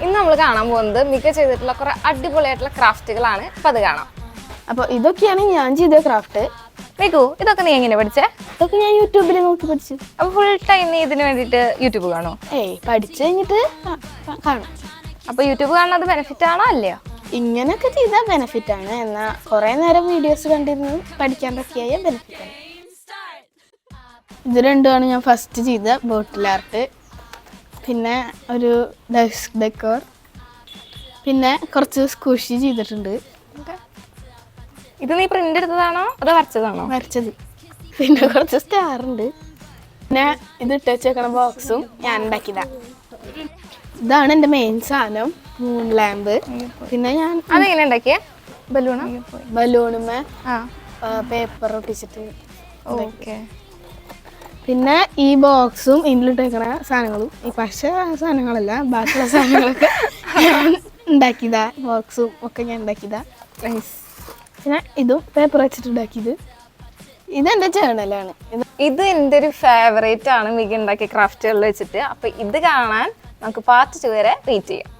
ഇന്ന് നമ്മൾ കാണാൻ പോകുന്നത് മിക ചെയ്തിട്ടുള്ള കുറെ അടിപൊളിയായിട്ടുള്ള ക്രാഫ്റ്റുകളാണ്. അപ്പൊ അത് കാണാം. അപ്പോൾ ഇതൊക്കെയാണ് ഞാൻ ചെയ്ത ക്രാഫ്റ്റ്. മികു, ഇതൊക്കെ നീ എങ്ങനെ പഠിച്ചേ? ഇതൊക്കെ ഞാൻ യൂട്യൂബിൽ നോക്കി പഠിച്ചു. അപ്പൊ ഫുൾ ടൈം നീ ഇതിന് വേണ്ടിയിട്ട് യൂട്യൂബ് കാണോ? പഠിച്ചു കഴിഞ്ഞിട്ട് കാണും. അപ്പൊ യൂട്യൂബ് കാണുന്നത് ബെനിഫിറ്റ് ആണോ അല്ലയോ? ഇങ്ങനെയൊക്കെ ചെയ്താൽ ബെനിഫിറ്റ് ആണ്. എന്നാൽ കുറേ നേരം വീഡിയോസ് കണ്ടിരുന്ന് പഠിക്കാനൊക്കെ ആയ ബെനിഫിറ്റ് ആണ്. ഇത് രണ്ടുമാണ് ഞാൻ ഫസ്റ്റ് ചെയ്ത ബോട്ടിൽ ആർട്ട്. പിന്നെ ഒരു ഡെസ്ക് ഡെക്കോർ, പിന്നെ കുറച്ച് സ്കൂഷി ചെയ്തിട്ടുണ്ട്. ഇത് നീ പ്രിന്റ് എടുത്തതാണോ അതോ വരച്ചതാണോ? വരച്ചത്. പിന്നെ കുറച്ച് സ്റ്റാർ ഉണ്ട്. പിന്നെ ഇത് ഇട്ട് വെച്ചേക്കണ ബോക്സും ഞാൻ ഉണ്ടാക്കിയതാ. ഇതാണ് എൻ്റെ മെയിൻ സാധനം, മൂൺ ലാമ്പ്. പിന്നെ ഞാൻ അതെങ്ങനെ ഉണ്ടാക്കിയേ? ബലൂണുമേ പേപ്പർ ഒട്ടിച്ചിട്ട്. ഓക്കെ. പിന്നെ ഈ ബോക്സും ഇതിലിട്ടേക്കണ സാധനങ്ങളും, ഈ പശ സാധനങ്ങളല്ല, ബാക്കിയുള്ള സാധനങ്ങളൊക്കെ ഞാൻ ഉണ്ടാക്കിയതാ. ബോക്സും ഒക്കെ ഞാൻ ഉണ്ടാക്കിയതാ. പിന്നെ ഇതും പേപ്പർ വെച്ചിട്ട് ഉണ്ടാക്കിയത്. ഇതെൻ്റെ ജേണലാണ്. ഇത് എൻ്റെ ഒരു ഫേവറേറ്റ് ആണ് മിക ഉണ്ടാക്കിയ ക്രാഫ്റ്റുകളിൽ വെച്ചിട്ട്. അപ്പൊ ഇത് കാണാൻ നമുക്ക് പാർട്ട് 2 വരെ വെയിറ്റ് ചെയ്യാം.